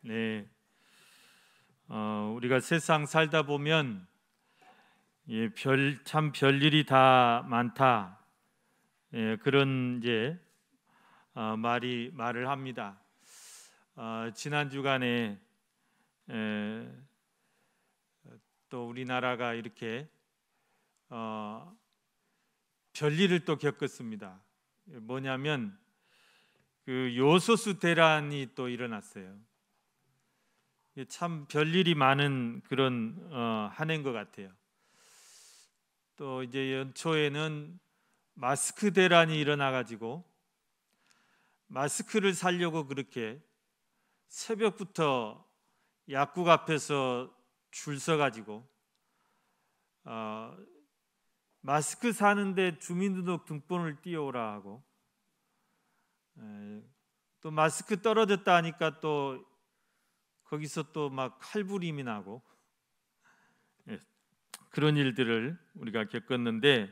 네, 우리가 세상 살다 보면 참 별일이 다 많다. 그런 이제 말을 합니다. 지난 주간에 또 우리나라가 이렇게 별일을 또 겪었습니다. 뭐냐면 그 요소수 대란이 또 일어났어요. 참 별일이 많은 그런 한 해인 것 같아요. 또 이제 연초에는 마스크 대란이 일어나가지고 마스크를 사려고 그렇게 새벽부터 약국 앞에서 줄 서가지고 마스크 사는데 주민등록 등본을 띄워오라 하고, 또 마스크 떨어졌다 하니까 또 거기서 또 막 칼부림이 나고, 그런 일들을 우리가 겪었는데,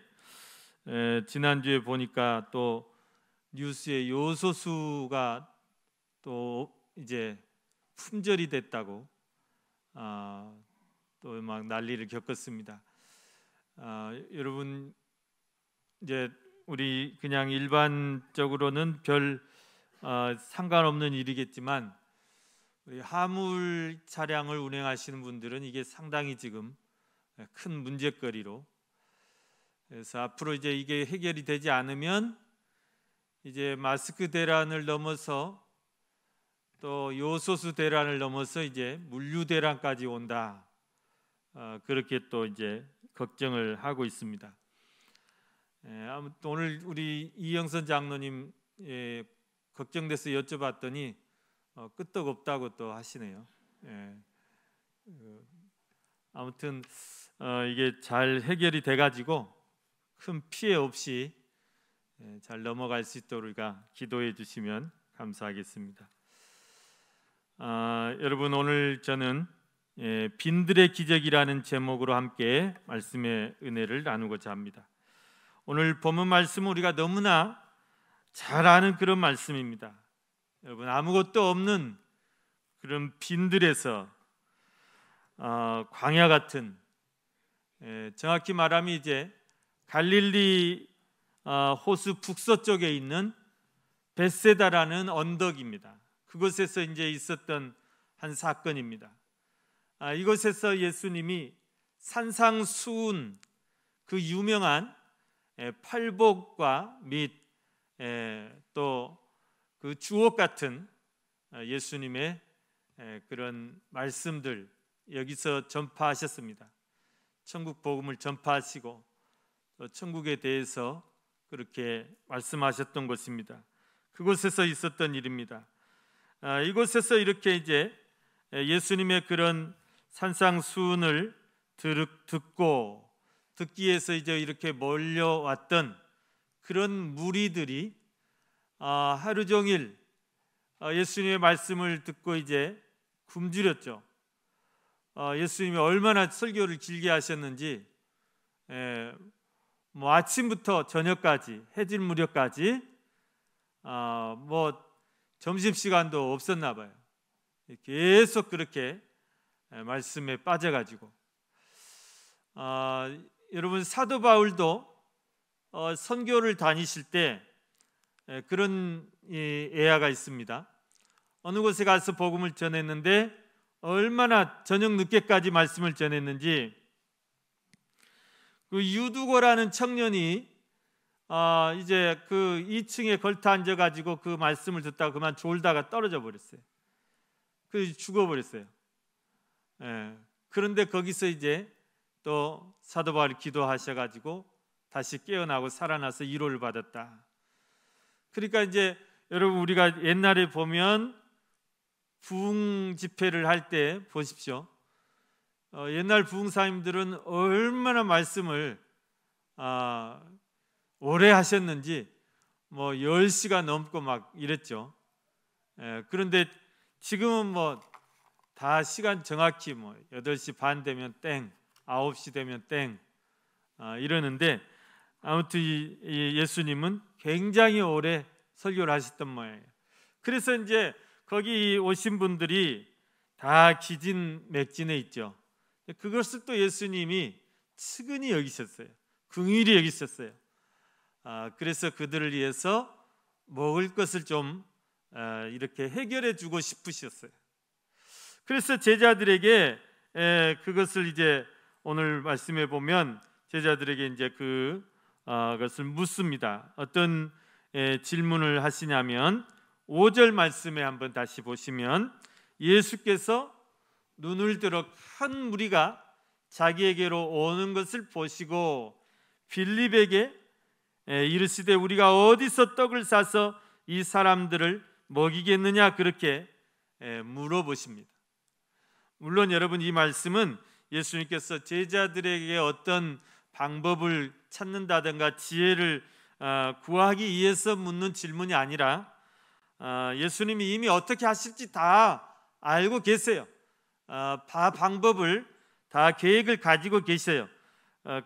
지난주에 보니까 또 뉴스에 요소수가 또 이제 품절이 됐다고 또 막 난리를 겪었습니다. 여러분, 이제 우리 그냥 일반적으로는 별 상관없는 일이겠지만 우리 화물 차량을 운행하시는 분들은 이게 상당히 지금 큰 문제거리로, 그래서 앞으로 이제 이게 해결이 되지 않으면 이제 마스크 대란을 넘어서 또 요소수 대란을 넘어서 이제 물류 대란까지 온다. 그렇게 또 이제 걱정을 하고 있습니다. 아무튼 오늘 우리 이영선 장로님 걱정돼서 여쭤봤더니 끄떡없다고 또 하시네요. 아무튼 이게 잘 해결이 돼가지고 큰 피해 없이 잘 넘어갈 수 있도록 우리가 기도해 주시면 감사하겠습니다. 여러분, 오늘 저는 빈들의 기적이라는 제목으로 함께 말씀의 은혜를 나누고자 합니다. 오늘 본문 말씀은 우리가 너무나 잘 아는 그런 말씀입니다. 여러분, 아무것도 없는 그런 빈들에서 광야 같은, 정확히 말하면 이제 갈릴리 호수 북서쪽에 있는 벳세다라는 언덕입니다. 그곳에서 이제 있었던 한 사건입니다. 이곳에서 예수님이 산상수훈, 그 유명한 팔복과 및 또 그 주옥 같은 예수님의 그런 말씀들 여기서 전파하셨습니다. 천국 복음을 전파하시고 또 천국에 대해서 그렇게 말씀하셨던 곳입니다. 그곳에서 있었던 일입니다. 이곳에서 이렇게 이제 예수님의 그런 산상수훈을 듣기 위해서 이제 이렇게 몰려왔던 그런 무리들이 하루 종일 예수님의 말씀을 듣고 이제 굶주렸죠. 예수님이 얼마나 설교를 길게 하셨는지, 뭐 아침부터 저녁까지, 해질 무렵까지 뭐 점심시간도 없었나 봐요. 계속 그렇게 말씀에 빠져가지고, 여러분, 사도 바울도 선교를 다니실 때 그런 예화가 있습니다. 어느 곳에 가서 복음을 전했는데 얼마나 저녁 늦게까지 말씀을 전했는지, 그 유두고라는 청년이 이제 그 2층에 걸터 앉아가지고 그 말씀을 듣다가 그만 졸다가 떨어져 버렸어요. 그 죽어버렸어요. 그런데 거기서 이제 또 사도 바울이 기도하셔가지고 다시 깨어나고 살아나서 위로를 받았다. 그러니까 이제 여러분, 우리가 옛날에 보면 부흥 집회를 할 때 보십시오. 옛날 부흥사님들은 얼마나 말씀을 오래 하셨는지 뭐 10시간 넘고 막 이랬죠. 그런데 지금은 뭐 다 시간 정확히 뭐 8시 반 되면 땡, 9시 되면 땡 이러는데, 아무튼 이 예수님은 굉장히 오래 설교를 하셨던 모양이에요. 그래서 이제 거기 오신 분들이 다 기진맥진해 있죠. 그것을 또 예수님이 측은히 여기셨어요. 긍휼히 여기셨어요. 그래서 그들을 위해서 먹을 것을 좀 이렇게 해결해 주고 싶으셨어요. 그래서 제자들에게 그것을 이제 오늘 말씀해 보면 제자들에게 이제 그것을 묻습니다. 어떤 질문을 하시냐면 5절 말씀에 한번 다시 보시면 예수께서 눈을 들어 큰 무리가 자기에게로 오는 것을 보시고 빌립에게 이르시되 우리가 어디서 떡을 사서 이 사람들을 먹이겠느냐 그렇게 물어보십니다. 물론 여러분 이 말씀은 예수님께서 제자들에게 어떤 방법을 찾는다든가 지혜를 구하기 위해서 묻는 질문이 아니라 예수님이 이미 어떻게 하실지 다 알고 계세요. 다 방법을 다 계획을 가지고 계세요.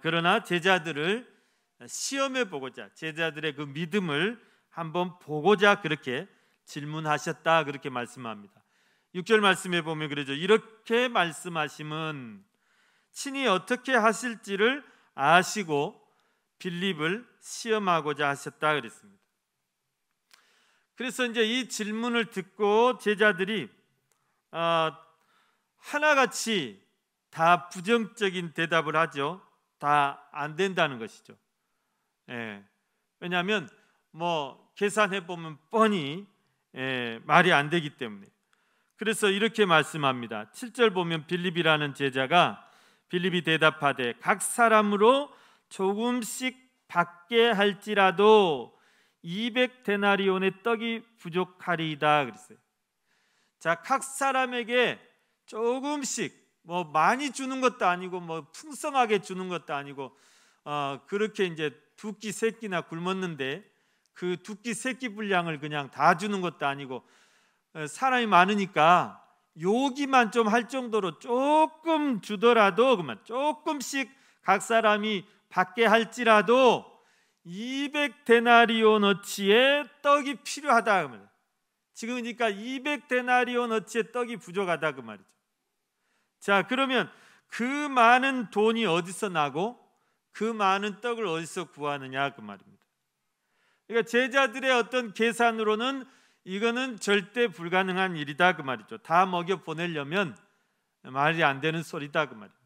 그러나 제자들을 시험해 보고자 제자들의 그 믿음을 한번 보고자 그렇게 질문하셨다 그렇게 말씀합니다. 6절 말씀에 보면 그러죠. 이렇게 말씀하심은 친히 어떻게 하실지를 아시고 빌립을 시험하고자 하셨다 그랬습니다. 그래서 이제 이 질문을 듣고 제자들이 하나같이 다 부정적인 대답을 하죠. 다 안 된다는 것이죠. 왜냐하면 계산해 보면 뻔히 말이 안 되기 때문에. 그래서 이렇게 말씀합니다. 7절 보면 빌립이라는 제자가 빌립이 대답하되 각 사람으로 조금씩 받게 할지라도 200데나리온의 떡이 부족하리이다 그랬어요. 자, 각 사람에게 조금씩 많이 주는 것도 아니고 풍성하게 주는 것도 아니고 그렇게 이제 두 끼 세 끼나 굶었는데 그 두 끼 세 끼 분량을 그냥 다 주는 것도 아니고 사람이 많으니까 요기만 좀 할 정도로 조금 주더라도 그만 조금씩 각 사람이 받게 할지라도 200데나리온어치의 떡이 필요하다 그 말이에요. 지금 그러니까 200데나리온어치의 떡이 부족하다 그 말이죠. 자, 그러면 그 많은 돈이 어디서 나고 그 많은 떡을 어디서 구하느냐 그 말입니다. 그러니까 제자들의 어떤 계산으로는 이거는 절대 불가능한 일이다 그 말이죠. 다 먹여 보내려면 말이 안 되는 소리다 그 말입니다.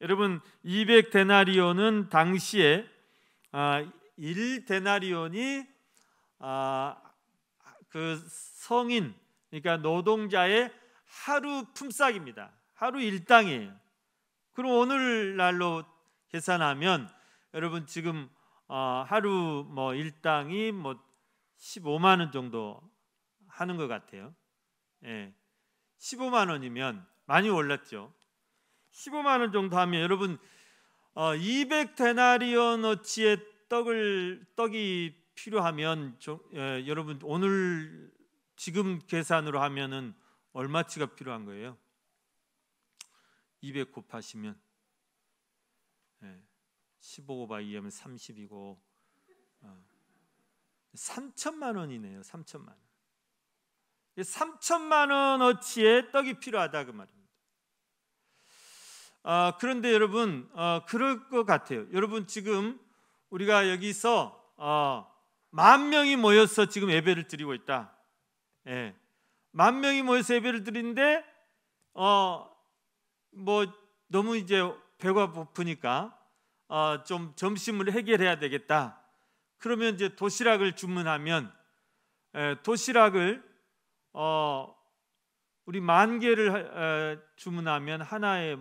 여러분 200데나리온은 당시에 1데나리온이 그 성인 그러니까 노동자의 하루 품삯입니다. 하루 일당이에요. 그럼 오늘날로 계산하면 여러분 지금 하루 일당이 15만 원 정도 하는 것 같아요. 15만 원이면 많이 올랐죠. 15만 원 정도 하면 여러분 200데나리온어치의 떡이 필요하면 여러분 오늘 지금 계산으로 하면은 얼마치가 필요한 거예요? 200 곱하시면 15 곱하기 2하면 30이고 3천만 원이네요. 3천만 원. 3천만 원어치의 떡이 필요하다 그 말입니다. 그런데 여러분 그럴 것 같아요. 여러분 지금 우리가 여기서 10,000명이 모여서 지금 예배를 드리고 있다. 10,000명이 모여서 예배를 드리는데 너무 이제 배가 고프니까 좀 점심을 해결해야 되겠다. 그러면 이제 도시락을 주문하면 도시락을 우리 10,000개를 주문하면 하나의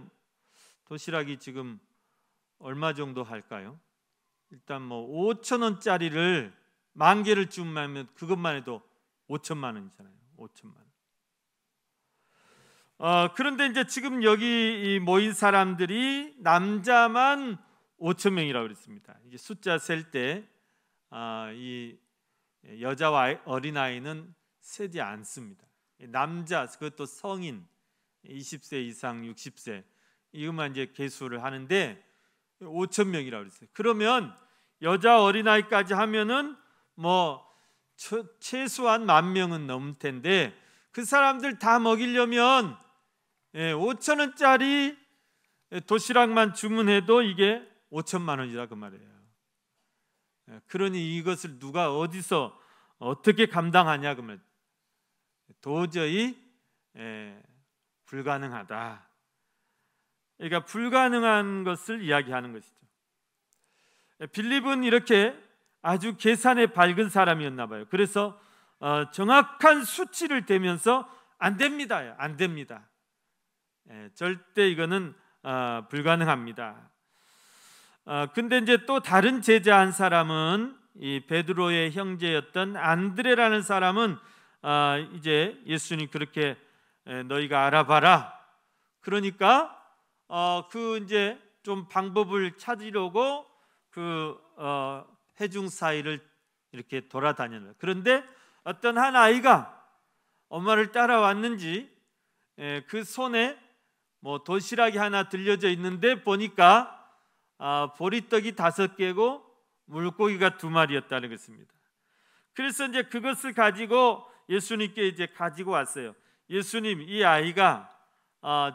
도시락이 지금 얼마 정도 할까요? 일단 5,000원짜리를 10,000개를 주문하면 그것만 해도 5천만 원이잖아요. 5천만 원. 그런데 이제 지금 여기 모인 사람들이 남자만 5,000명이라고 그랬습니다. 이게 숫자 셀 때 이 여자와 어린아이는 세지 않습니다. 남자 그것도 성인 20세 이상 60세 이것만 이제 계수를 하는데 5,000명이라고 그랬어요. 그러면 여자 어린아이까지 하면은 최소한 10,000명은 넘을 텐데 그 사람들 다 먹이려면 5,000원짜리 도시락만 주문해도 이게 5천만 원이다 그 말이에요. 그러니 이것을 누가 어디서 어떻게 감당하냐 그러면 도저히 불가능하다. 그러니까 불가능한 것을 이야기하는 것이죠. 빌립은 이렇게 아주 계산에 밝은 사람이었나 봐요. 그래서 정확한 수치를 대면서 안 됩니다. 안 됩니다. 절대 이거는 불가능합니다. 근데 이제 또 다른 제자 한 사람은 이 베드로의 형제였던 안드레라는 사람은 이제 예수님 그렇게 너희가 알아봐라. 그러니까 그 이제 좀 방법을 찾으려고 그 회중 사이를 이렇게 돌아다니는. 그런데 어떤 한 아이가 엄마를 따라왔는지 그 손에 뭐 도시락이 하나 들려져 있는데 보니까 보리떡이 5개고 물고기가 2마리였다는 것입니다. 그래서 이제 그것을 가지고 예수님께 이제 가지고 왔어요. 예수님, 이 아이가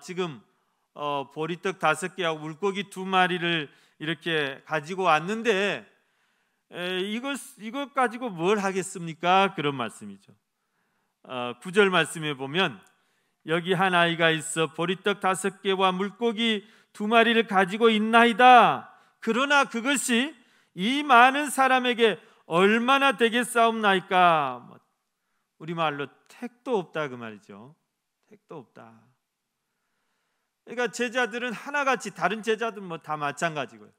지금 보리떡 5개하고 물고기 2마리를 이렇게 가지고 왔는데 이것 가지고 뭘 하겠습니까? 그런 말씀이죠. 9절 말씀에 보면 여기 한 아이가 있어 보리떡 5개와 물고기 2마리를 가지고 있나이다. 그러나 그것이 이 많은 사람에게 얼마나 되겠사옵나이까. 우리말로 택도 없다 그 말이죠. 택도 없다. 그러니까 제자들은 하나같이 다른 제자들은 뭐 다 마찬가지고요.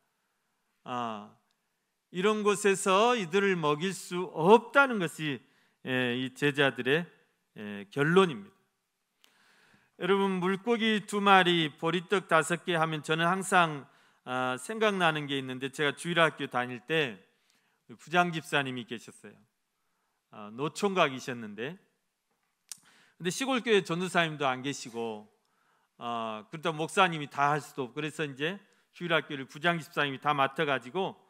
이런 곳에서 이들을 먹일 수 없다는 것이 이 제자들의 결론입니다. 여러분, 물고기 2마리, 보리떡 5개 하면 저는 항상 생각나는 게 있는데, 제가 주일학교 다닐 때 부장집사님이 계셨어요. 노총각이셨는데, 근데 시골교회 전도사님도 안 계시고, 그러다 목사님이 다 할 수도 없고, 그래서 이제 주일학교를 부장집사님이 다 맡아가지고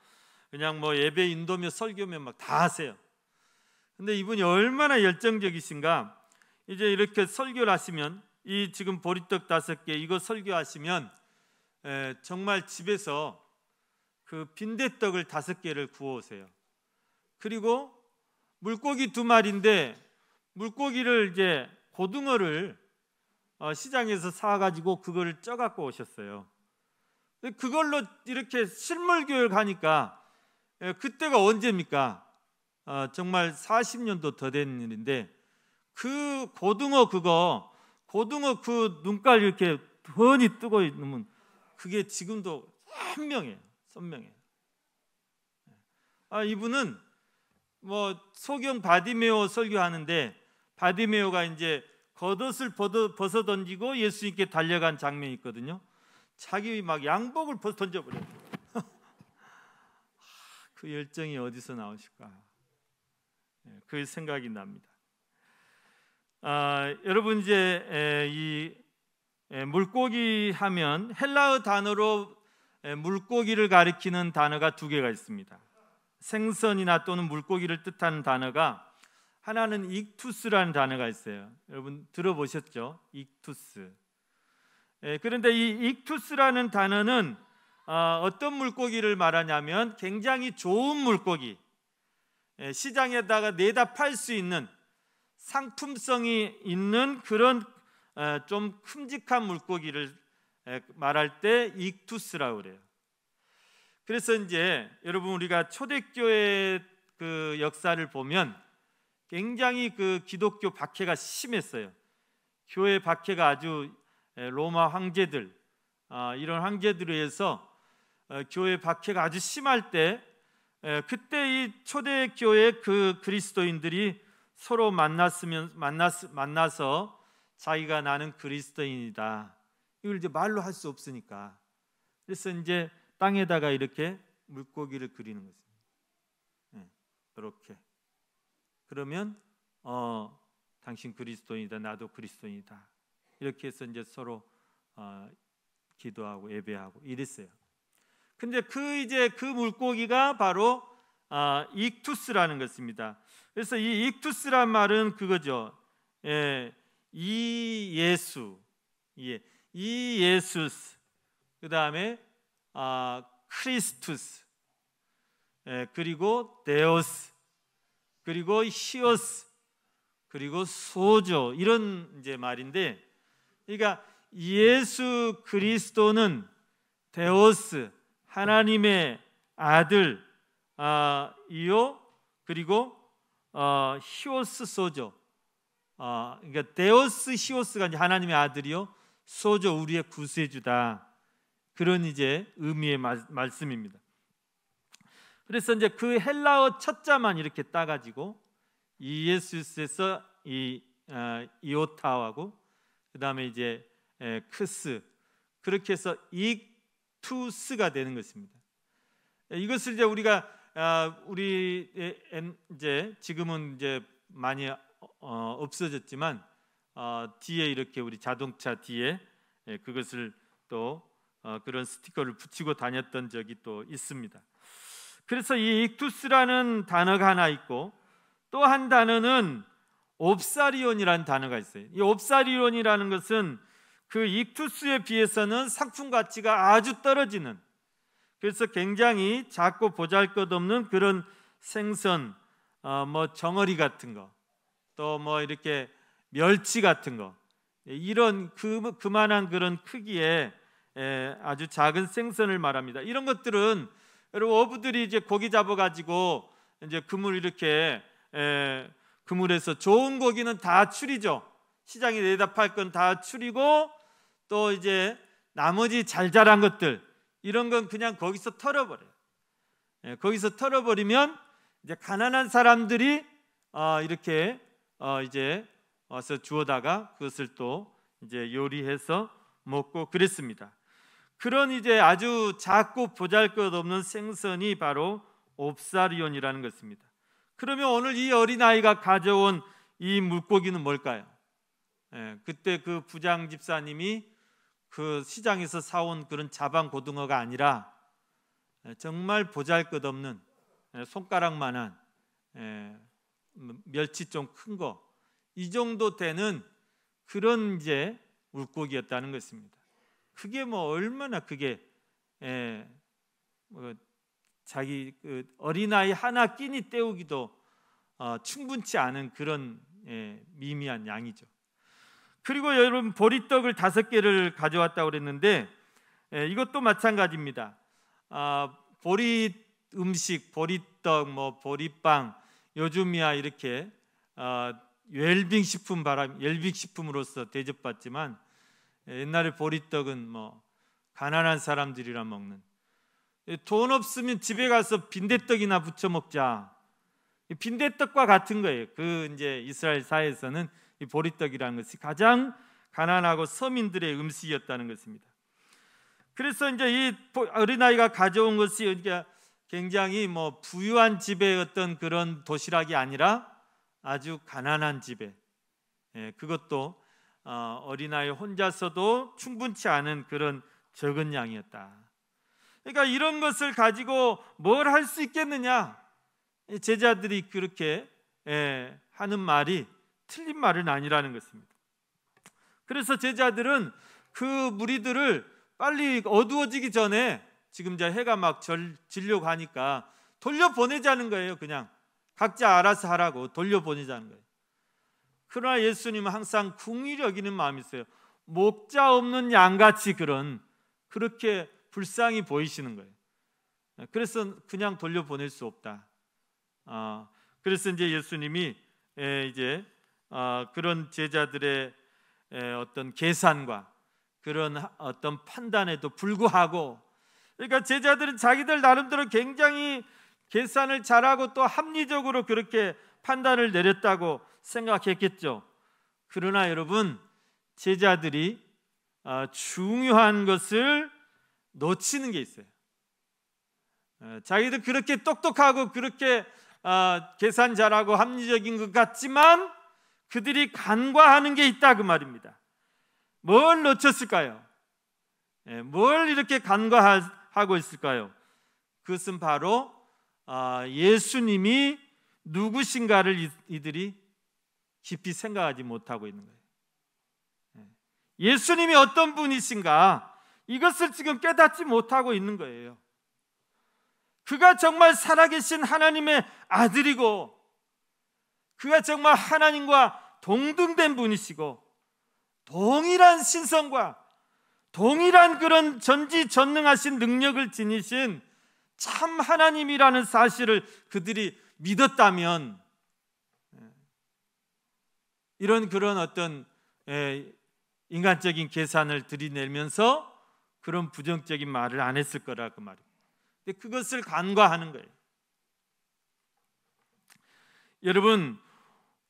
그냥 뭐 예배 인도며 설교며 막 다 하세요. 근데 이분이 얼마나 열정적이신가. 이제 이렇게 설교를 하시면, 이 지금 보리떡 5개 이거 설교하시면 정말 집에서 그 빈대떡을 5개를 구워오세요. 그리고 물고기 2마리인데 물고기를 이제 고등어를 시장에서 사가지고 그거를 쪄갖고 오셨어요. 그걸로 이렇게 실물 교육 하니까 그때가 언제입니까? 정말 40년도 더 된 일인데, 그 고등어 그 눈깔 이렇게 훤히 뜨고 있는 그게 지금도 선명해요. 이분은 뭐 소경 바디메오 설교하는데, 바디메오가 이제 겉옷을 벗어 던지고 예수님께 달려간 장면이 있거든요. 자기 막 양복을 벗어 던져버려요. 그 열정이 어디서 나오실까? 그 생각이 납니다. 여러분, 이제 이 물고기 하면 헬라어 단어로 물고기를 가리키는 단어가 2개가 있습니다. 생선이나 또는 물고기를 뜻하는 단어가, 하나는 익투스라는 단어가 있어요. 여러분 들어보셨죠? 익투스. 그런데 이 익투스라는 단어는 어떤 물고기를 말하냐면 굉장히 좋은 물고기, 시장에다가 내다 팔 수 있는 상품성이 있는 그런 좀 큼직한 물고기를 말할 때 익투스라고 그래요. 그래서 이제 여러분, 우리가 초대교회 그 역사를 보면 굉장히 그 기독교 박해가 심했어요. 교회 박해가 아주, 로마 황제들, 이런 황제들에 의해서 교회 박해가 아주 심할 때, 그때 이 초대교회 그 그리스도인들이 서로 만나서 자기가 나는 그리스도인이다, 이걸 이제 말로 할 수 없으니까, 그래서 이제 땅에다가 이렇게 물고기를 그리는 거죠. 이렇게. 그러면 당신 그리스도인이다, 나도 그리스도인이다, 이렇게 해서 이제 서로 기도하고 예배하고 이랬어요. 근데 그 물고기가 바로 익투스라는 것입니다. 그래서 이 익투스란 말은 그거죠. 이 예수, 이 예수스, 그 다음에 크리스투스, 그리고 데오스, 그리고 히오스, 그리고 소조, 이런 이제 말인데, 그러니까 예수 그리스도는 데오스, 하나님의 아들 이요, 그리고 히오스 소조, 그러니까 데오스 히오스가 이제 하나님의 아들이요, 소조 우리의 구세주다, 그런 이제 의미의 말씀입니다. 그래서 이제 그 헬라어 첫자만 이렇게 따가지고 이 예수스에서 이 이오타하고 그 다음에 이제 크스, 그렇게 해서 익투스가 되는 것입니다. 이것을 이제 우리가 우리 이제 지금은 이제 많이 없어졌지만 뒤에 이렇게 우리 자동차 뒤에 그것을 또 그런 스티커를 붙이고 다녔던 적이 또 있습니다. 그래서 이 익투스라는 단어가 하나 있고, 또 한 단어는 옵사리온이라는 단어가 있어요. 이 옵사리온이라는 것은 그 익투스에 비해서는 상품 가치가 아주 떨어지는, 그래서 굉장히 작고 보잘것없는 그런 생선, 뭐 정어리 같은 거, 또 뭐 이렇게 멸치 같은 거, 이런 그만한 그런 크기의 아주 작은 생선을 말합니다. 이런 것들은 여러분 어부들이 이제 고기 잡아가지고 이제 그물 이렇게 그물에서 좋은 고기는 다 추리죠. 시장에 내다 팔 건 다 추리고, 또 이제 나머지 잘 자란 것들, 이런 건 그냥 거기서 털어버려요. 거기서 털어버리면 이제 가난한 사람들이 이렇게 이제 와서 주워다가 그것을 또 이제 요리해서 먹고 그랬습니다. 그런 이제 아주 작고 보잘것없는 생선이 바로 옵사리온이라는 것입니다. 그러면 오늘 이 어린아이가 가져온 이 물고기는 뭘까요? 그때 그 부장 집사님이 그 시장에서 사온 그런 자방 고등어가 아니라 정말 보잘것없는 손가락만한 멸치 좀 큰 거, 이 정도 되는 그런 이제 물고기였다는 것입니다. 그게 뭐 얼마나 그게 자기 그 어린아이 하나 끼니 때우기도 충분치 않은 그런 미미한 양이죠. 그리고 여러분 보리떡을 5개를 가져왔다고 그랬는데 이것도 마찬가지입니다. 보리 음식, 보리떡, 뭐 보리빵, 요즘이야 이렇게 웰빙 식품으로서 대접받지만, 옛날에 보리떡은 뭐 가난한 사람들이라 먹는, 돈 없으면 집에 가서 빈대떡이나 부쳐 먹자, 빈대떡과 같은 거예요. 그 이제 이스라엘 사회에서는 이 보리떡이라는 것이 가장 가난하고 서민들의 음식이었다는 것입니다. 그래서 이제 이 어린아이가 가져온 것이 굉장히 뭐 부유한 집의 어떤 그런 도시락이 아니라 아주 가난한 집에, 그것도 어린아이 혼자서도 충분치 않은 그런 적은 양이었다. 그러니까 이런 것을 가지고 뭘 할 수 있겠느냐? 제자들이 그렇게 하는 말이 틀린 말은 아니라는 것입니다. 그래서 제자들은 그 무리들을 빨리 어두워지기 전에, 지금 이제 해가 막 지려고 하니까 돌려보내자는 거예요. 그냥 각자 알아서 하라고 돌려보내자는 거예요. 그러나 예수님은 항상 긍휼히 여기는 마음이 있어요. 목자 없는 양같이 그렇게 불쌍히 보이시는 거예요. 그래서 그냥 돌려보낼 수 없다. 그래서 이제 예수님이 이제 그런 제자들의 어떤 계산과 그런 어떤 판단에도 불구하고, 그러니까 제자들은 자기들 나름대로 굉장히 계산을 잘하고 또 합리적으로 그렇게 판단을 내렸다고 생각했겠죠. 그러나 여러분, 제자들이 중요한 것을 놓치는 게 있어요. 자기들 그렇게 똑똑하고 그렇게 계산 잘하고 합리적인 것 같지만 그들이 간과하는 게 있다, 그 말입니다. 뭘 놓쳤을까요? 뭘 이렇게 간과하고 있을까요? 그것은 바로 예수님이 누구신가를 이들이 깊이 생각하지 못하고 있는 거예요. 예수님이 어떤 분이신가, 이것을 지금 깨닫지 못하고 있는 거예요. 그가 정말 살아계신 하나님의 아들이고, 그가 정말 하나님과 동등된 분이시고, 동일한 신성과 동일한 그런 전지전능하신 능력을 지니신 참 하나님이라는 사실을 그들이 믿었다면, 이런 그런 어떤 인간적인 계산을 들이내면서 그런 부정적인 말을 안 했을 거라고 말입니다. 근데 그것을 간과하는 거예요. 여러분,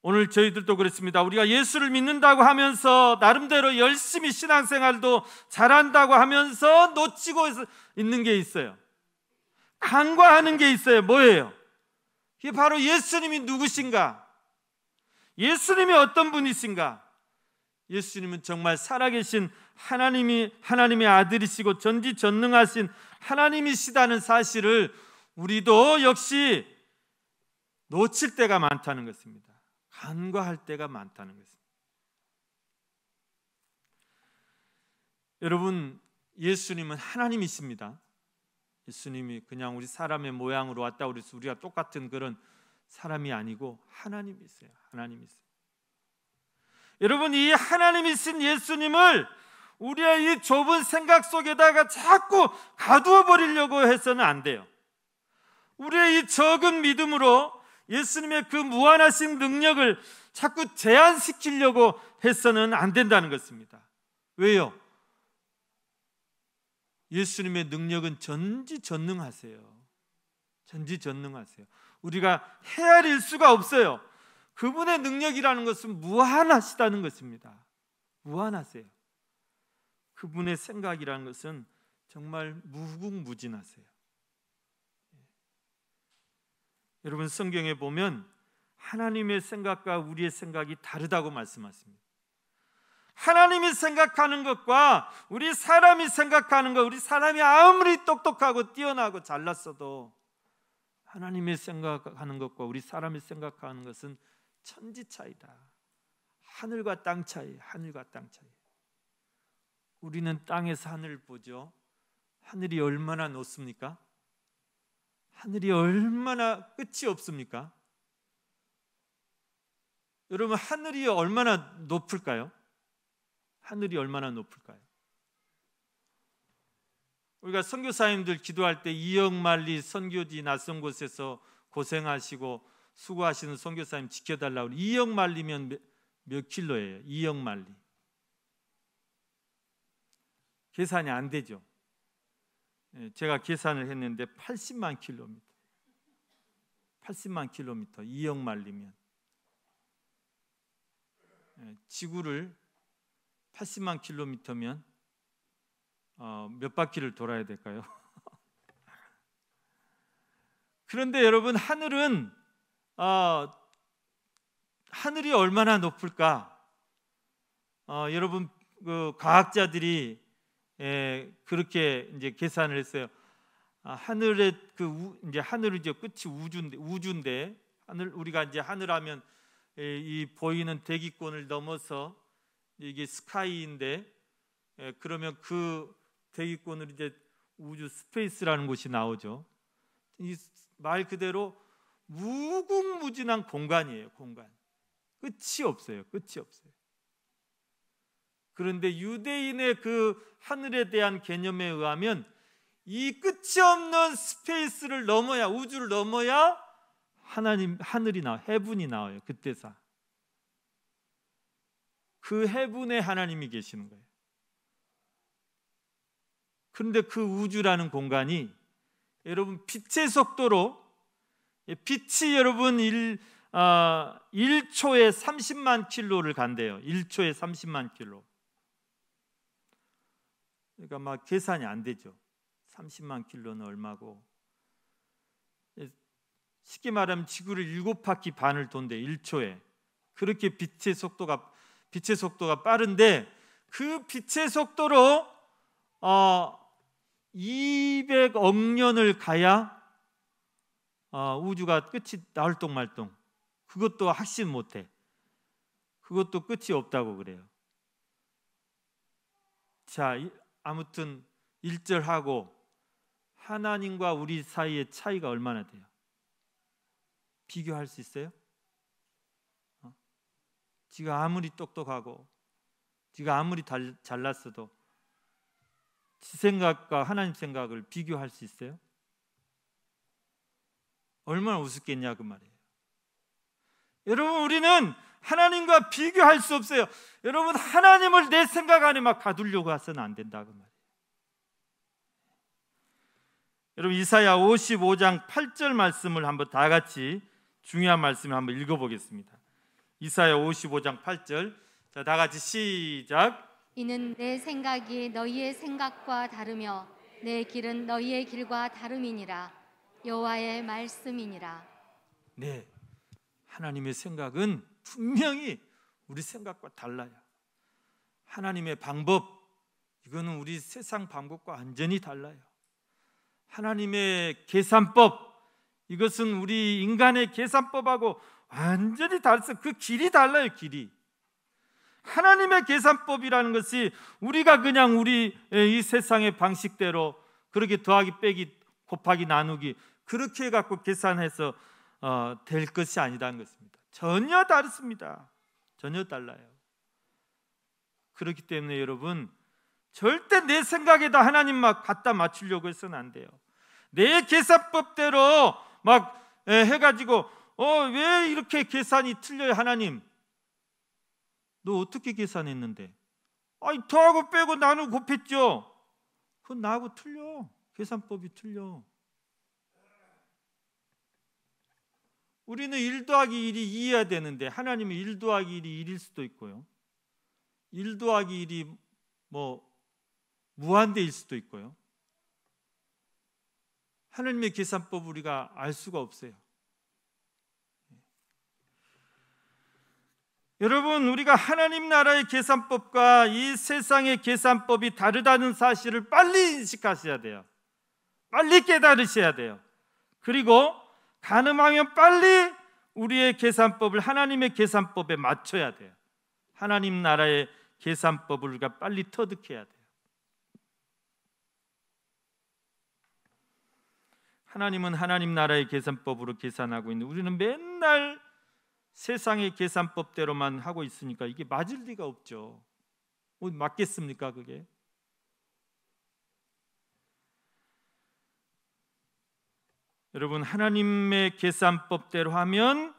오늘 저희들도 그렇습니다. 우리가 예수를 믿는다고 하면서 나름대로 열심히 신앙생활도 잘한다고 하면서 놓치고 있는 게 있어요. 간과하는 게 있어요. 뭐예요? 이게 바로 예수님이 누구신가? 예수님이 어떤 분이신가? 예수님은 정말 살아계신 하나님의 아들이시고 전지전능하신 하나님이시다는 사실을 우리도 역시 놓칠 때가 많다는 것입니다. 간과할 때가 많다는 것입니다. 여러분, 예수님은 하나님이십니다. 예수님이 그냥 우리 사람의 모양으로 왔다 그래서 우리가 똑같은 그런 사람이 아니고 하나님이세요. 하나님이세요. 여러분, 이 하나님이신 예수님을 우리의 이 좁은 생각 속에다가 자꾸 가두어 버리려고 해서는 안 돼요. 우리의 이 적은 믿음으로 예수님의 그 무한하신 능력을 자꾸 제한시키려고 해서는 안 된다는 것입니다. 왜요? 예수님의 능력은 전지전능하세요. 전지전능하세요. 우리가 헤아릴 수가 없어요. 그분의 능력이라는 것은 무한하시다는 것입니다. 무한하세요. 그분의 생각이라는 것은 정말 무궁무진하세요. 여러분, 성경에 보면 하나님의 생각과 우리의 생각이 다르다고 말씀하십니다. 하나님이 생각하는 것과 우리 사람이 생각하는 것, 우리 사람이 아무리 똑똑하고 뛰어나고 잘났어도 하나님이 생각하는 것과 우리 사람이 생각하는 것은 천지 차이다. 하늘과 땅 차이, 하늘과 땅 차이. 우리는 땅에서 하늘을 보죠. 하늘이 얼마나 높습니까? 하늘이 얼마나 끝이 없습니까? 여러분, 하늘이 얼마나 높을까요? 하늘이 얼마나 높을까요? 우리가 선교사님들 기도할 때 이역만리 선교지 낯선 곳에서 고생하시고 수고하시는 선교사님 지켜달라고, 2억만리면 몇 킬로예요? 2억만리. 계산이 안 되죠. 제가 계산을 했는데 80만 킬로미터. 80만 킬로미터, 2억만리면 지구를 80만 킬로미터면 몇 바퀴를 돌아야 될까요? 그런데 여러분, 하늘이 얼마나 높을까? 여러분, 그 과학자들이 그렇게 이제 계산을 했어요. 하늘의 이제 하늘이 이제 끝이 우주인데 우리가 이제 하늘하면 이 보이는 대기권을 넘어서 이게 스카이인데, 그러면 그 대기권을 이제 우주 스페이스라는 곳이 나오죠. 이 말 그대로 무궁무진한 공간이에요. 공간. 끝이 없어요. 끝이 없어요. 그런데 유대인의 그 하늘에 대한 개념에 의하면 이 끝이 없는 스페이스를 넘어야, 우주를 넘어야 하늘이 나와, 헤븐이 나와요. 그때서 그 헤븐에 하나님이 계시는 거예요. 그런데 그 우주라는 공간이 여러분 빛의 속도로, 빛이 여러분 1초에 30만 킬로를 간대요. 1초에 30만 킬로. 그러니까 막 계산이 안 되죠. 30만 킬로는 얼마고, 쉽게 말하면 지구를 7바퀴 반을 돈대 1초에. 그렇게 빛의 속도가 빠른데, 그 빛의 속도로 200억 년을 가야 우주가 끝이 나올똥말똥. 그것도 확신 못해. 그것도 끝이 없다고 그래요. 자, 아무튼 1절하고 하나님과 우리 사이의 차이가 얼마나 돼요? 비교할 수 있어요? 지가 아무리 똑똑하고 지가 아무리 잘났어도 지 생각과 하나님 생각을 비교할 수 있어요? 얼마나 우습겠냐 그 말이에요. 여러분, 우리는 하나님과 비교할 수 없어요. 여러분, 하나님을 내 생각 안에 막 가두려고 해서는 안 된다 그 말이에요. 여러분, 이사야 55장 8절 말씀을 한번 다 같이, 중요한 말씀을 한번 읽어보겠습니다. 이사야 55장 8절, 자, 다 같이 시작. 이는 내 생각이 너희의 생각과 다르며 내 길은 너희의 길과 다름이니라. 여호와의 말씀이니라. 네, 하나님의 생각은 분명히 우리 생각과 달라요. 하나님의 방법, 이거는 우리 세상 방법과 완전히 달라요. 하나님의 계산법, 이것은 우리 인간의 계산법하고 완전히 달라서 그 길이 달라요. 길이. 하나님의 계산법이라는 것이 우리가 그냥 우리 이 세상의 방식대로 그렇게 더하기 빼기 곱하기 나누기 그렇게 해갖고 계산해서 될 것이 아니라는 것입니다. 전혀 다릅니다. 전혀 달라요. 그렇기 때문에 여러분, 절대 내 생각에다 하나님 막 갖다 맞추려고 해서는 안 돼요. 내 계산법대로 막 해가지고 왜 이렇게 계산이 틀려요? 하나님, 너 어떻게 계산했는데? 아니, 더하고 빼고 나누고 곱했죠. 그건 나하고 틀려. 계산법이 틀려. 우리는 1 더하기 1이 2여야 되는데 하나님은 1 더하기 1이 1일 수도 있고요, 1 더하기 1이 뭐 무한대일 수도 있고요. 하나님의 계산법 우리가 알 수가 없어요. 여러분, 우리가 하나님 나라의 계산법과 이 세상의 계산법이 다르다는 사실을 빨리 인식하셔야 돼요. 빨리 깨달으셔야 돼요. 그리고 가능하면 빨리 우리의 계산법을 하나님의 계산법에 맞춰야 돼요. 하나님 나라의 계산법을 우리가 빨리 터득해야 돼요. 하나님은 하나님 나라의 계산법으로 계산하고 있는데 우리는 맨날 세상의 계산법대로만 하고 있으니까 이게 맞을 리가 없죠. 맞겠습니까 그게? 여러분, 하나님의 계산법대로 하면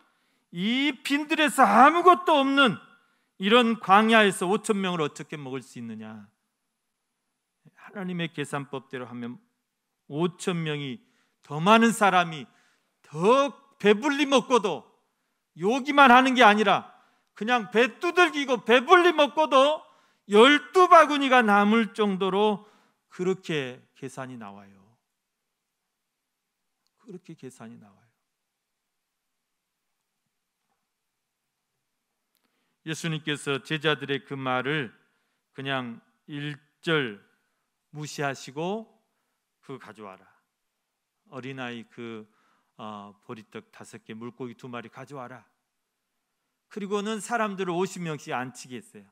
이 빈들에서 아무것도 없는 이런 광야에서 5천 명을 어떻게 먹을 수 있느냐? 하나님의 계산법대로 하면 5천 명이, 더 많은 사람이 더 배불리 먹고도, 요기만 하는 게 아니라 그냥 배 두들기고 배불리 먹고도 12바구니가 남을 정도로 그렇게 계산이 나와요. 그렇게 계산이 나와요. 예수님께서 제자들의 그 말을 그냥 1절 무시하시고 그거 가져와라. 어린아이 그 보리떡 5개, 물고기 2마리 가져와라. 그리고는 사람들을 50명씩 앉히게 했어요.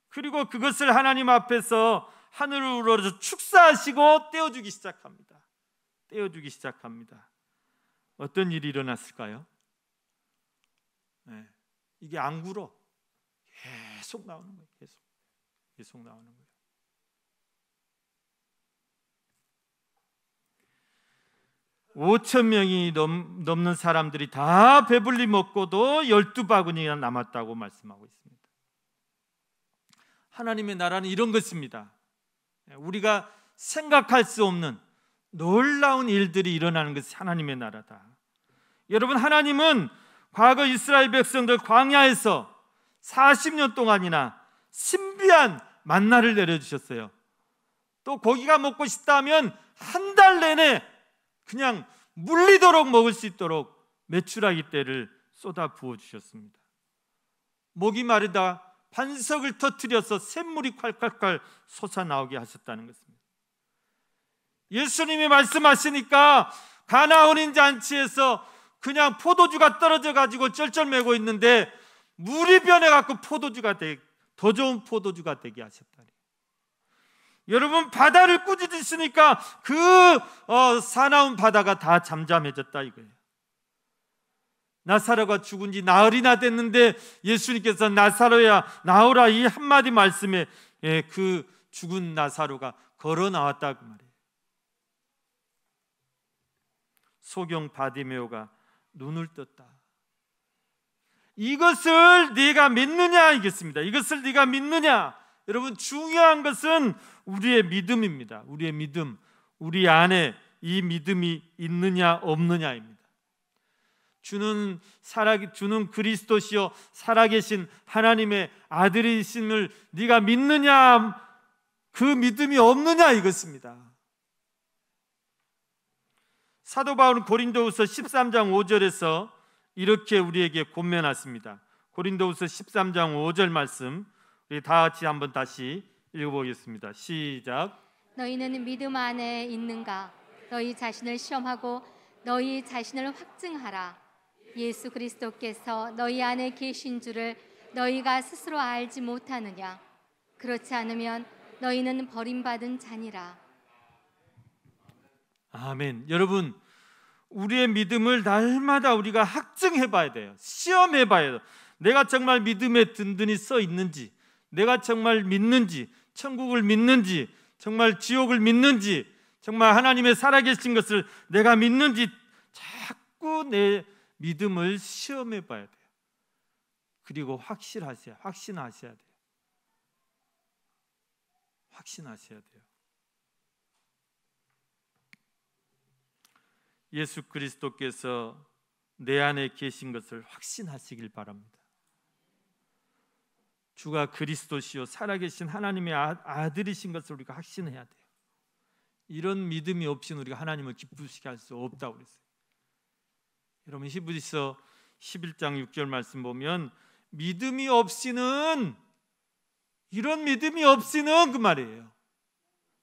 그리고 그것을 하나님 앞에서 하늘을 우러러서 축사하시고 떼어주기 시작합니다. 떼어주기 시작합니다. 어떤 일이 일어났을까요? 네, 이게 안 굴어. 계속 나오는 거예요. 계속 나오는 거예요. (5천 명이) 넘는 사람들이 다 배불리 먹고도 12바구니가 남았다고 말씀하고 있습니다. 하나님의 나라는 이런 것입니다. 우리가 생각할 수 없는 놀라운 일들이 일어나는 것이 하나님의 나라다. 여러분, 하나님은 과거 이스라엘 백성들 광야에서 40년 동안이나 신비한 만나를 내려주셨어요. 또 고기가 먹고 싶다면 한 달 내내 그냥 물리도록 먹을 수 있도록 메추라기 떼를 쏟아 부어주셨습니다. 목이 마르다 반석을 터뜨려서 샘물이 콸콸콸 솟아나오게 하셨다는 것입니다. 예수님이 말씀하시니까 가나 어린 잔치에서 그냥 포도주가 떨어져 가지고 쩔쩔매고 있는데 물이 변해 갖고 포도주가 더 좋은 포도주가 되게 하셨다니. 여러분, 바다를 꾸짖으시니까 그 사나운 바다가 다 잠잠해졌다 이거예요. 나사로가 죽은 지 나흘이나 됐는데 예수님께서 나사로야 나오라 이 한마디 말씀에 그 죽은 나사로가 걸어 나왔다 그 말이에요. 소경 바디메오가 눈을 떴다. 이것을 네가 믿느냐 이겠습니다. 이것을 네가 믿느냐. 여러분, 중요한 것은 우리의 믿음입니다. 우리의 믿음, 우리 안에 이 믿음이 있느냐 없느냐입니다. 주는 그리스도시요 살아계신 하나님의 아들이심을 네가 믿느냐, 그 믿음이 없느냐 이것입니다. 사도 바울은 고린도후서 13장 5절에서 이렇게 우리에게 권면하십니다. 고린도후서 13장 5절 말씀 우리 다 같이 한번 다시 읽어보겠습니다. 시작. 너희는 믿음 안에 있는가? 너희 자신을 시험하고 너희 자신을 확증하라. 예수 그리스도께서 너희 안에 계신 줄을 너희가 스스로 알지 못하느냐? 그렇지 않으면 너희는 버림받은 자니라. 아멘. 여러분, 우리의 믿음을 날마다 우리가 확증해 봐야 돼요. 시험해 봐야 돼요. 내가 정말 믿음에 든든히 써 있는지, 내가 정말 믿는지, 천국을 믿는지, 정말 지옥을 믿는지, 정말 하나님의 살아계신 것을 내가 믿는지 자꾸 내 믿음을 시험해 봐야 돼요. 그리고 확신하셔야 돼요. 확신하셔야 돼요. 예수 그리스도께서 내 안에 계신 것을 확신하시길 바랍니다. 주가 그리스도시요 살아계신 하나님의 아들이신 것을 우리가 확신해야 돼요. 이런 믿음이 없이는 우리가 하나님을 기쁘시게 할 수 없다고 그랬어요. 여러분, 히브리서 11장 6절 말씀 보면 믿음이 없이는, 이런 믿음이 없이는 그 말이에요.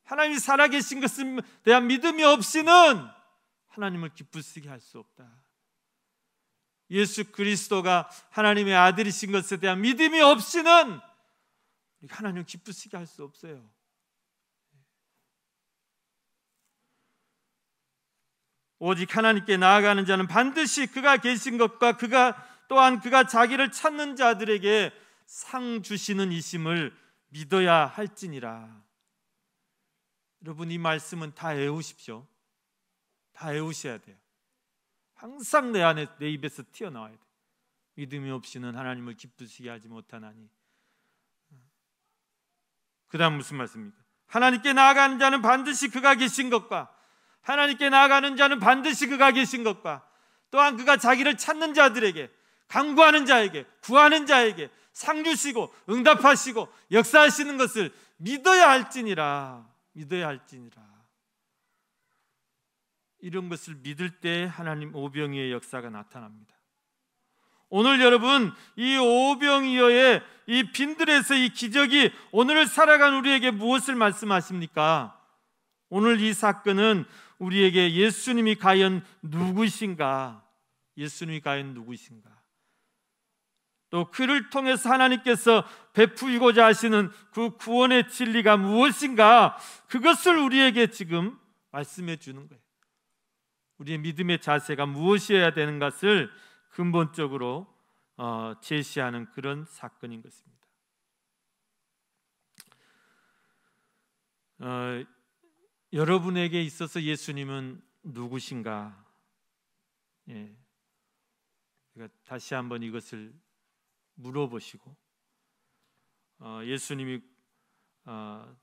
하나님이 살아계신 것에 대한 믿음이 없이는 하나님을 기쁘시게 할 수 없다. 예수 그리스도가 하나님의 아들이신 것에 대한 믿음이 없이는 하나님을 기쁘시게 할 수 없어요. 오직 하나님께 나아가는 자는 반드시 그가 계신 것과 그가 자기를 찾는 자들에게 상 주시는 이심을 믿어야 할지니라. 여러분, 이 말씀은 다 외우십시오. 다 외우셔야 돼요. 항상 내 안에, 내 입에서 튀어나와야 돼요. 믿음이 없이는 하나님을 기쁘시게 하지 못하나니. 그 다음 무슨 말씀입니까? 하나님께 나아가는 자는 반드시 그가 계신 것과, 하나님께 나아가는 자는 반드시 그가 계신 것과, 또한 그가 자기를 찾는 자들에게, 간구하는 자에게, 구하는 자에게 상 주시고 응답하시고 역사하시는 것을 믿어야 할지니라. 믿어야 할지니라. 이런 것을 믿을 때 하나님 오병이어의 역사가 나타납니다. 오늘 여러분, 이 오병이어의 이 빈들에서 이 기적이 오늘을 살아간 우리에게 무엇을 말씀하십니까? 오늘 이 사건은 우리에게 예수님이 과연 누구신가? 예수님이 과연 누구신가? 또 그를 통해서 하나님께서 베푸고자 하시는 그 구원의 진리가 무엇인가? 그것을 우리에게 지금 말씀해 주는 거예요. 우리의 믿음의 자세가 무엇이어야 되는 것을 근본적으로 제시하는 그런 사건인 것입니다. 여러분에게 있어서 예수님은 누구신가? 다시 한번 이것을 물어보시고, 예수님이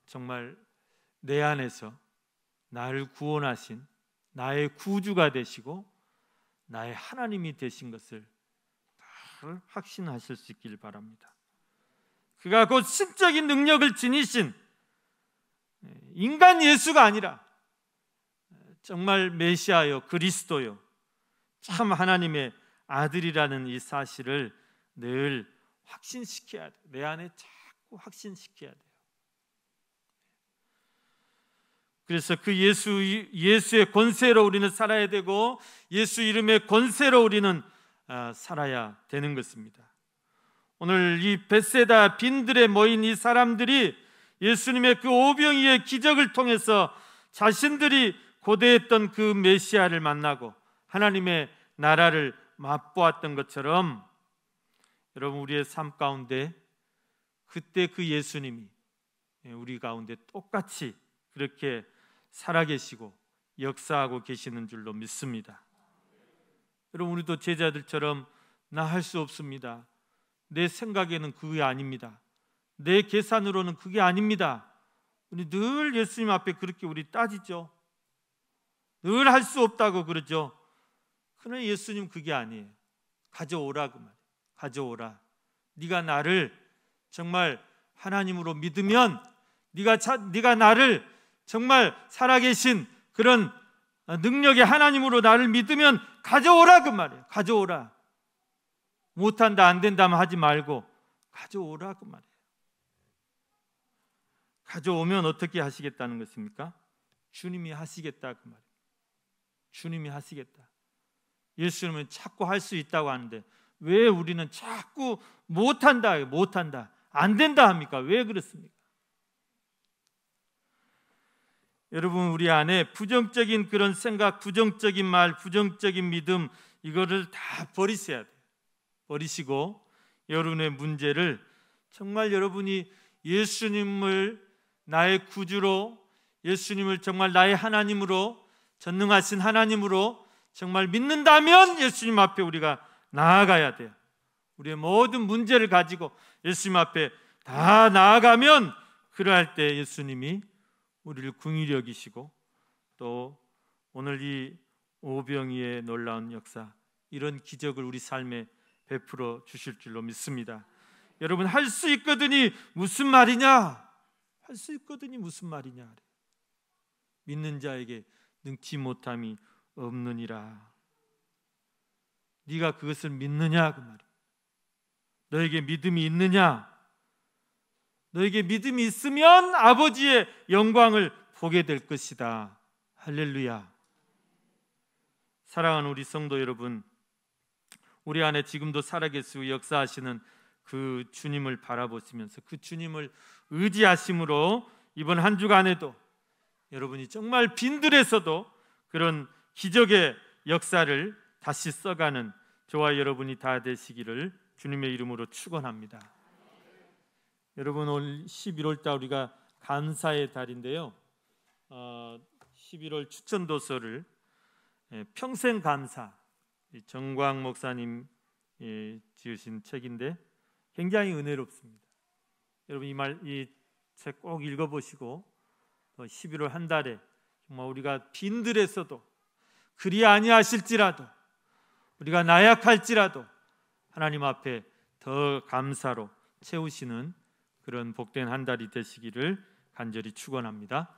정말 내 안에서 나를 구원하신 나의 구주가 되시고 나의 하나님이 되신 것을 확신하실 수 있길 바랍니다. 그가 곧 신적인 능력을 지니신 인간 예수가 아니라 정말 메시아요, 그리스도요, 참 하나님의 아들이라는 이 사실을 늘 확신시켜야 돼요. 내 안에 자꾸 확신시켜야 돼요. 그래서 그 예수의 권세로 우리는 살아야 되고, 예수 이름의 권세로 우리는 살아야 되는 것입니다. 오늘 이 벳세다 빈들에 모인 이 사람들이 예수님의 그 오병이의 기적을 통해서 자신들이 고대했던 그 메시아를 만나고 하나님의 나라를 맛보았던 것처럼 여러분, 우리의 삶 가운데 그때 그 예수님이 우리 가운데 똑같이 그렇게 살아계시고 역사하고 계시는 줄로 믿습니다. 여러분, 우리도 제자들처럼 나 할 수 없습니다, 내 생각에는 그게 아닙니다, 내 계산으로는 그게 아닙니다, 우리 늘 예수님 앞에 그렇게 우리 따지죠. 늘 할 수 없다고 그러죠. 그러나 예수님 그게 아니에요. 가져오라 그 말이에요. 가져오라. 네가 나를 정말 하나님으로 믿으면, 네가 나를 정말 살아계신 그런 능력의 하나님으로 나를 믿으면 가져오라 그 말이에요. 가져오라. 못한다, 안 된다면 하지 말고 가져오라 그 말이에요. 가져오면 어떻게 하시겠다는 것입니까? 주님이 하시겠다 그 말이에요. 주님이 하시겠다. 예수님은 자꾸 할 수 있다고 하는데 왜 우리는 자꾸 못한다, 안 된다 합니까? 왜 그렇습니까? 여러분, 우리 안에 부정적인 그런 생각, 부정적인 말, 부정적인 믿음, 이거를 다 버리셔야 돼요. 버리시고 여러분의 문제를 정말 여러분이 예수님을 나의 구주로, 예수님을 정말 나의 하나님으로, 전능하신 하나님으로 정말 믿는다면 예수님 앞에 우리가 나아가야 돼요. 우리의 모든 문제를 가지고 예수님 앞에 다 나아가면 그러할 때 예수님이 우리를 긍휼히 여기시고 또 오늘 이 오병이의 놀라운 역사, 이런 기적을 우리 삶에 베풀어 주실 줄로 믿습니다. 여러분, 할 수 있거든이 무슨 말이냐? 할 수 있거든이 무슨 말이냐? 믿는 자에게 능치 못함이 없느니라. 네가 그것을 믿느냐 그 말이야. 너에게 믿음이 있느냐? 너에게 믿음이 있으면 아버지의 영광을 보게 될 것이다. 할렐루야. 사랑하는 우리 성도 여러분, 우리 안에 지금도 살아계시고 역사하시는 그 주님을 바라보시면서 그 주님을 의지하심으로 이번 한 주간에도 여러분이 정말 빈들에서도 그런 기적의 역사를 다시 써가는 저와 여러분이 다 되시기를 주님의 이름으로 축원합니다. 여러분, 오늘 11월 달 우리가 감사의 달인데요, 11월 추천도서를 평생 감사, 정광 목사님 지으신 책인데 굉장히 은혜롭습니다. 여러분, 이 책 꼭 읽어보시고 11월 한 달에 정말 우리가 빈들에서도 그리 아니하실지라도, 우리가 나약할지라도 하나님 앞에 더 감사로 채우시는 그런 복된 한 달이 되시기를 간절히 축원합니다.